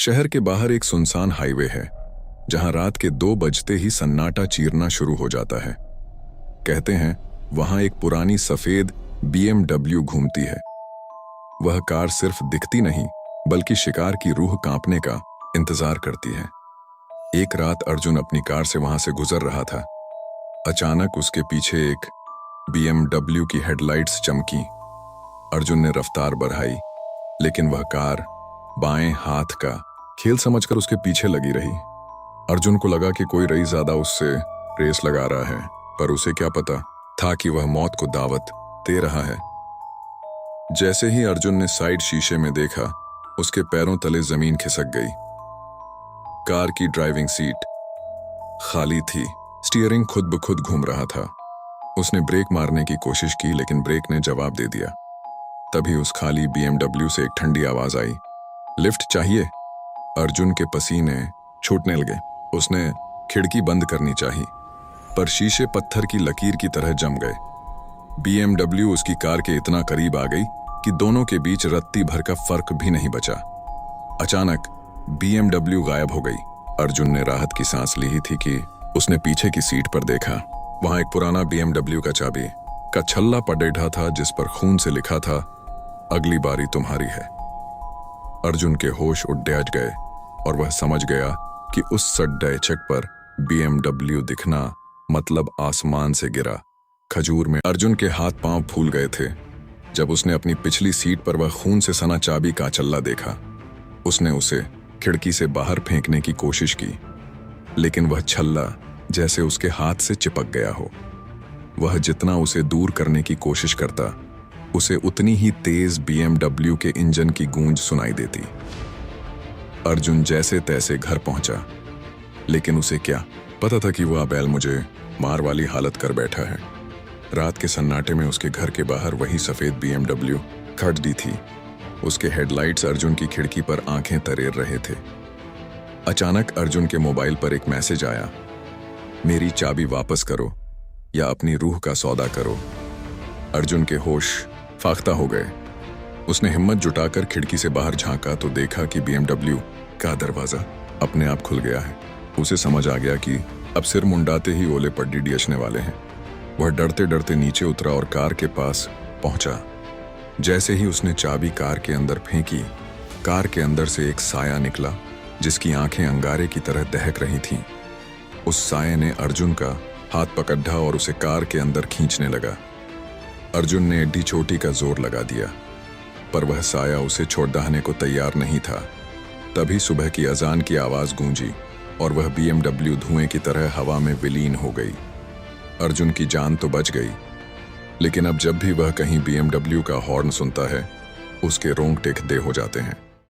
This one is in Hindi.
शहर के बाहर एक सुनसान हाईवे है जहां रात के 2 बजते ही सन्नाटा चीरना शुरू हो जाता है। कहते हैं वहां एक पुरानी सफेद BMW घूमती है। वह कार सिर्फ दिखती नहीं बल्कि शिकार की रूह कांपने का इंतजार करती है। एक रात अर्जुन अपनी कार से वहां से गुजर रहा था। अचानक उसके पीछे एक BMW की हेडलाइट्स चमकी। अर्जुन ने रफ्तार बढ़ाई, लेकिन वह कार बाएं हाथ का खेल समझकर उसके पीछे लगी रही। अर्जुन को लगा कि कोई रईस ज्यादा उससे रेस लगा रहा है, पर उसे क्या पता था कि वह मौत को दावत दे रहा है। जैसे ही अर्जुन ने साइड शीशे में देखा, उसके पैरों तले जमीन खिसक गई। कार की ड्राइविंग सीट खाली थी, स्टीयरिंग खुद ब खुद घूम रहा था। उसने ब्रेक मारने की कोशिश की, लेकिन ब्रेक ने जवाब दे दिया। तभी उस खाली BMW से एक ठंडी आवाज आई, लिफ्ट चाहिए। अर्जुन के पसीने छूटने लगे। उसने खिड़की बंद करनी चाहिए, पर शीशे पत्थर की लकीर की तरह जम गए। BMW उसकी कार के इतना करीब आ गई कि दोनों के बीच रत्ती भर का फर्क भी नहीं बचा। अचानक BMW गायब हो गई। अर्जुन ने राहत की सांस ली थी कि उसने पीछे की सीट पर देखा। वहां एक पुराना BMW का चाबी का छल्ला पड़ेठा था, जिस पर खून से लिखा था, अगली बारी तुम्हारी है। अर्जुन के होश उड़ गए और वह समझ गया कि उस सड्डे चक पर BMW दिखना मतलब आसमान से गिरा खजूर में। अर्जुन के हाथ पांव फूल गए थे जब उसने अपनी पिछली सीट पर वह खून से सना चाबी का छल्ला देखा। उसने उसे खिड़की से बाहर फेंकने की कोशिश की, लेकिन वह छल्ला जैसे उसके हाथ से चिपक गया हो। वह जितना उसे दूर करने की कोशिश करता, उसे उतनी ही तेज BMW के इंजन की गूंज सुनाई देती। अर्जुन जैसे तैसे घर पहुंचा, लेकिन उसे क्या पता था कि वह बैल मुझे मार वाली हालत कर बैठा है। रात के सन्नाटे में उसके घर के बाहर वही सफेद BMW खड़ी थी। उसके हेडलाइट्स अर्जुन की खिड़की पर आंखें तरेर रहे थे। अचानक अर्जुन के मोबाइल पर एक मैसेज आया, मेरी चाबी वापस करो या अपनी रूह का सौदा करो। अर्जुन के होश फाख्ता हो गए। उसने हिम्मत जुटाकर खिड़की से बाहर झांका तो देखा कि BMW का दरवाजा अपने आप खुल गया है। उसे समझ आ गया कि अब सिर मुंडाते ही ओले पड्डी डियचने वाले हैं। वह डरते डरते नीचे उतरा और कार के पास पहुंचा। जैसे ही उसने चाबी कार के अंदर फेंकी, कार के अंदर से एक साया निकला जिसकी आंखें अंगारे की तरह दहक रही थीं। उस साये ने अर्जुन का हाथ पकड़ा और उसे कार के अंदर खींचने लगा। अर्जुन ने एड्डी चोटी का जोर लगा दिया, पर वह साया उसे छोड़ने को तैयार नहीं था। तभी सुबह की अजान की आवाज गूंजी और वह BMW धुएं की तरह हवा में विलीन हो गई। अर्जुन की जान तो बच गई, लेकिन अब जब भी वह कहीं BMW का हॉर्न सुनता है, उसके रोंगटे खड़े हो जाते हैं।